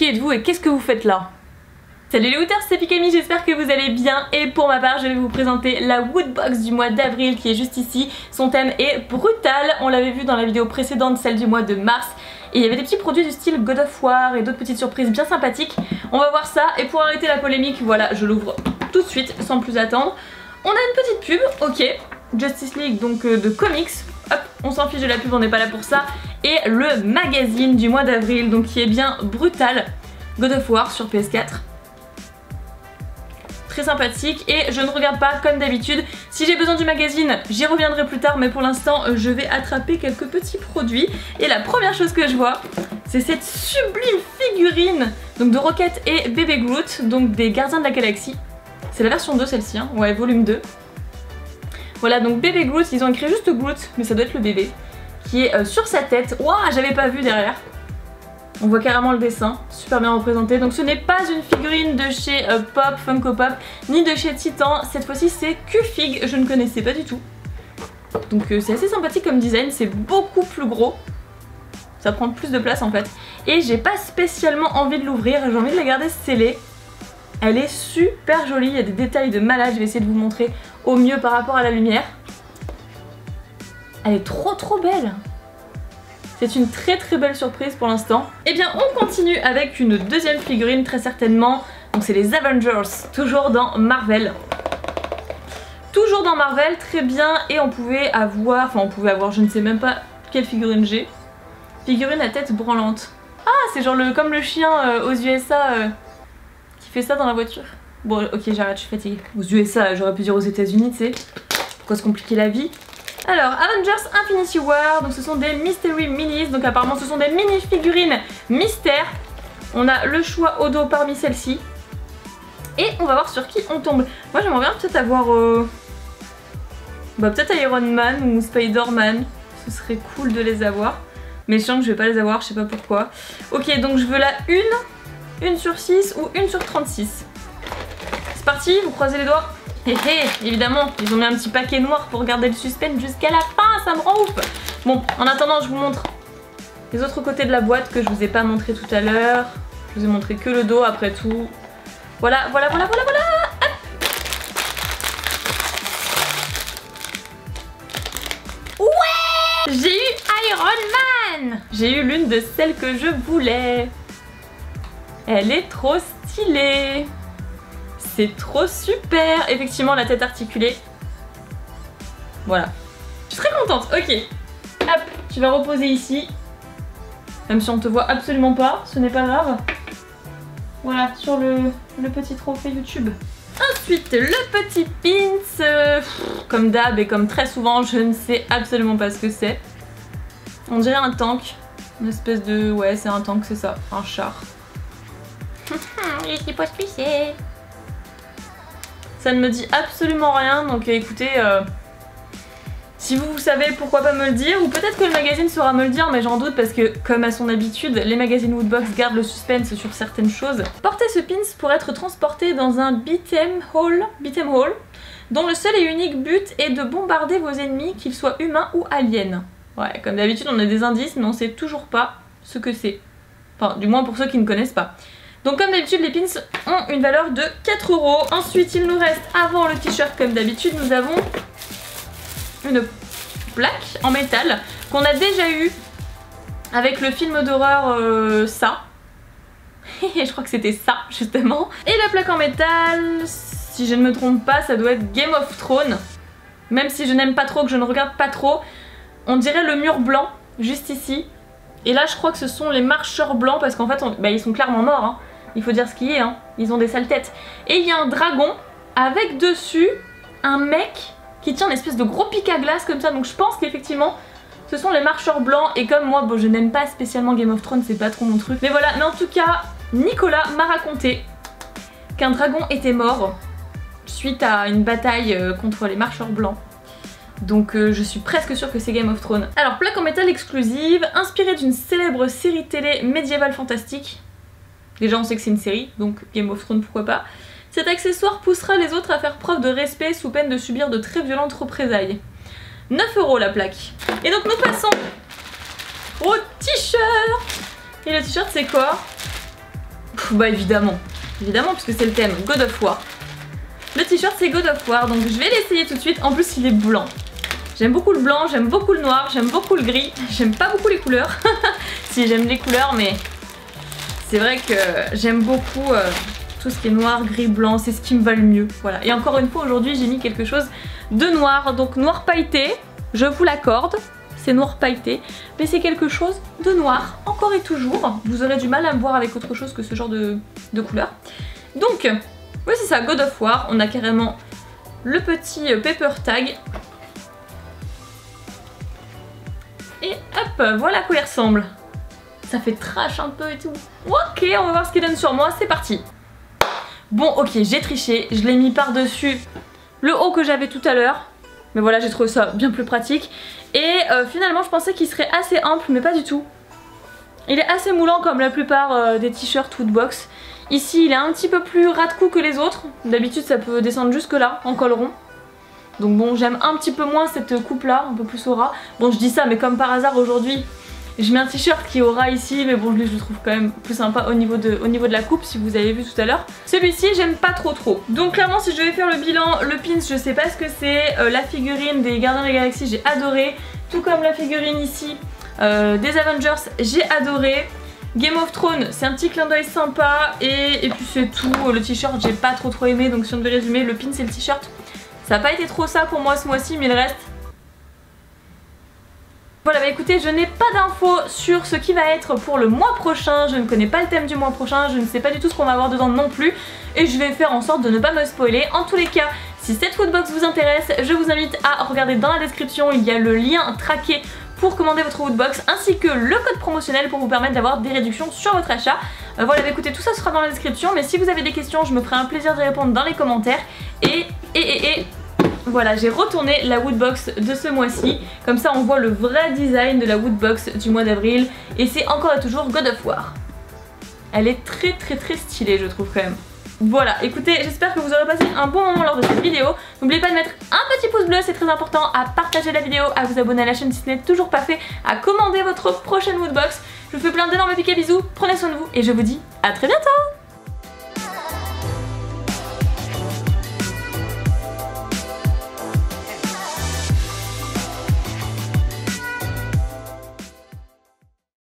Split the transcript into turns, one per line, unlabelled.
Qui êtes-vous et qu'est-ce que vous faites là? Salut les Wooters, c'est Pikami, j'espère que vous allez bien et pour ma part je vais vous présenter la Woodbox du mois d'avril qui est juste ici. Son thème est brutal, on l'avait vu dans la vidéo précédente, celle du mois de mars. Et il y avait des petits produits du style God of War et d'autres petites surprises bien sympathiques. On va voir ça et pour arrêter la polémique, voilà, je l'ouvre tout de suite sans plus attendre. On a une petite pub, ok, Justice League donc de comics. Hop, on s'en fiche de la pub, on n'est pas là pour ça. Et le magazine du mois d'avril, donc qui est bien brutal, God of War sur PS4. Très sympathique et je ne regarde pas comme d'habitude. Si j'ai besoin du magazine, j'y reviendrai plus tard, mais pour l'instant je vais attraper quelques petits produits. Et la première chose que je vois, c'est cette sublime figurine donc de Rocket et Bébé Groot, donc des Gardiens de la Galaxie. C'est la version 2 celle-ci, hein. Ouais, volume 2. Voilà, donc Bébé Groot, ils ont écrit juste Groot, mais ça doit être le bébé, qui est sur sa tête. Waouh, j'avais pas vu derrière. On voit carrément le dessin, super bien représenté. Donc ce n'est pas une figurine de chez Pop, Funko Pop, ni de chez Titan. Cette fois-ci c'est Q-Fig, je ne connaissais pas du tout. Donc c'est assez sympathique comme design, c'est beaucoup plus gros. Ça prend plus de place en fait. Et j'ai pas spécialement envie de l'ouvrir, j'ai envie de la garder scellée. Elle est super jolie, il y a des détails de malade, je vais essayer de vous montrer au mieux par rapport à la lumière. Elle est trop belle. C'est une très belle surprise pour l'instant. Et bien on continue avec une deuxième figurine très certainement. Donc c'est les Avengers, toujours dans Marvel. Toujours dans Marvel, très bien. Et on pouvait avoir, je ne sais même pas quelle figurine j'ai. Figurine à tête branlante. Ah c'est genre comme le chien aux USA qui fait ça dans la voiture. Bon ok j'arrête, je suis fatiguée. Aux USA, j'aurais pu dire aux États-Unis, tu sais. Pourquoi se compliquer la vie? Alors, Avengers Infinity War, donc ce sont des Mystery Minis, donc apparemment ce sont des mini-figurines mystères. On a le choix au dos parmi celles-ci. Et on va voir sur qui on tombe. Moi j'aimerais bien peut-être avoir... peut-être Iron Man ou Spider-Man. Ce serait cool de les avoir. Mais je sens que je vais pas les avoir, je sais pas pourquoi. Ok, donc je veux la 1 sur 6 ou 1 sur 36. C'est parti, vous croisez les doigts. Hé hé, évidemment, ils ont mis un petit paquet noir pour garder le suspense jusqu'à la fin, ça me rend ouf. Bon, en attendant, je vous montre les autres côtés de la boîte que je vous ai pas montré tout à l'heure. Je vous ai montré que le dos après tout. Voilà. Hop. Ouais, j'ai eu Iron Man. J'ai eu l'une de celles que je voulais. Elle est trop stylée. C'est trop super. Effectivement la tête articulée. Voilà. Je suis très contente, ok. Hop, tu vas reposer ici. Même si on te voit absolument pas, ce n'est pas grave. Voilà, sur le petit trophée YouTube. Ensuite, le petit pins. Comme d'hab et comme très souvent, je ne sais absolument pas ce que c'est. On dirait un tank. Une espèce de... Ouais, c'est un tank, c'est ça. Un char. Je sais pas ce que c'est. Ça ne me dit absolument rien, donc écoutez, si vous savez pourquoi pas me le dire, ou peut-être que le magazine saura me le dire, mais j'en doute parce que comme à son habitude, les magazines Woodbox gardent le suspense sur certaines choses. Portez ce pins pour être transporté dans un beat'em all, dont le seul et unique but est de bombarder vos ennemis, qu'ils soient humains ou aliens. Ouais, comme d'habitude on a des indices, mais on sait toujours pas ce que c'est. Enfin, du moins pour ceux qui ne connaissent pas. Donc comme d'habitude les pins ont une valeur de 4 €. Ensuite il nous reste, avant le t-shirt comme d'habitude, nous avons une plaque en métal qu'on a déjà eu avec le film d'horreur ça. Je crois que c'était ça justement. Et la plaque en métal, si je ne me trompe pas, ça doit être Game of Thrones. Même si je n'aime pas trop, que je ne regarde pas trop, on dirait le mur blanc juste ici. Et là je crois que ce sont les marcheurs blancs parce qu'en fait ils sont clairement morts, hein. Il faut dire ce qui est, hein. Ils ont des sales têtes. Et il y a un dragon avec dessus un mec qui tient une espèce de gros pic à glace comme ça. Donc je pense qu'effectivement ce sont les marcheurs blancs. Et comme moi je n'aime pas spécialement Game of Thrones, c'est pas trop mon truc. Mais voilà, mais en tout cas Nicolas m'a raconté qu'un dragon était mort suite à une bataille contre les marcheurs blancs. Donc je suis presque sûre que c'est Game of Thrones. Alors plaque en métal exclusive, inspirée d'une célèbre série télé médiévale fantastique. Déjà on sait que c'est une série, donc Game of Thrones pourquoi pas. Cet accessoire poussera les autres à faire preuve de respect sous peine de subir de très violentes représailles. 9 € la plaque. Et donc nous passons au t-shirt. Et le t-shirt c'est quoi? Bah évidemment, puisque c'est le thème God of War. Le t-shirt c'est God of War, donc je vais l'essayer tout de suite. En plus il est blanc. J'aime beaucoup le blanc, j'aime beaucoup le noir, j'aime beaucoup le gris. J'aime pas beaucoup les couleurs. Si, j'aime les couleurs, mais c'est vrai que j'aime beaucoup tout ce qui est noir, gris, blanc, c'est ce qui me va le mieux. Voilà. Et encore une fois aujourd'hui j'ai mis quelque chose de noir, donc noir pailleté, je vous l'accorde. C'est noir pailleté, mais c'est quelque chose de noir, encore et toujours. Vous aurez du mal à me voir avec autre chose que ce genre de couleur. Donc, oui c'est ça, God of War. On a carrément le petit paper tag. Et hop, voilà à quoi il ressemble. Ça fait trash un peu et tout. Ok, on va voir ce qu'il donne sur moi, c'est parti. Bon, ok, j'ai triché, je l'ai mis par-dessus le haut que j'avais tout à l'heure. Mais voilà, j'ai trouvé ça bien plus pratique. Et finalement, je pensais qu'il serait assez ample, mais pas du tout. Il est assez moulant comme la plupart des t-shirts Woodbox. Ici, il est un petit peu plus ras de cou que les autres. D'habitude, ça peut descendre jusque là, en col rond. Donc bon, j'aime un petit peu moins cette coupe-là, un peu plus au ras. Bon, je dis ça, mais comme par hasard, aujourd'hui, je mets un t-shirt qui est au ras ici, mais bon, lui, je le trouve quand même plus sympa au niveau de la coupe, si vous avez vu tout à l'heure. Celui-ci, j'aime pas trop. Donc clairement, si je devais faire le bilan, le pins, je sais pas ce que c'est. La figurine des Gardiens de la Galaxie, j'ai adoré. Tout comme la figurine ici des Avengers, j'ai adoré. Game of Thrones, c'est un petit clin d'œil sympa. Et puis c'est tout. Le t-shirt, j'ai pas trop aimé. Donc si on devait résumer, le pins et le t-shirt, ça a pas été trop ça pour moi ce mois-ci, mais le reste... Voilà, bah écoutez, je n'ai pas d'infos sur ce qui va être pour le mois prochain, je ne connais pas le thème du mois prochain, je ne sais pas du tout ce qu'on va avoir dedans non plus, et je vais faire en sorte de ne pas me spoiler. En tous les cas, si cette Woodbox vous intéresse, je vous invite à regarder dans la description, il y a le lien traqué pour commander votre Woodbox, ainsi que le code promotionnel pour vous permettre d'avoir des réductions sur votre achat. Voilà, bah écoutez, tout ça sera dans la description, mais si vous avez des questions, je me ferai un plaisir d'y répondre dans les commentaires, et voilà, j'ai retourné la Woodbox de ce mois-ci. Comme ça, on voit le vrai design de la Woodbox du mois d'avril. Et c'est encore et toujours God of War. Elle est très stylée, je trouve quand même. Voilà, écoutez, j'espère que vous aurez passé un bon moment lors de cette vidéo. N'oubliez pas de mettre un petit pouce bleu, c'est très important, à partager la vidéo, à vous abonner à la chaîne si ce n'est toujours pas fait, à commander votre prochaine Woodbox. Je vous fais plein d'énormes piquets bisous, prenez soin de vous et je vous dis à très bientôt.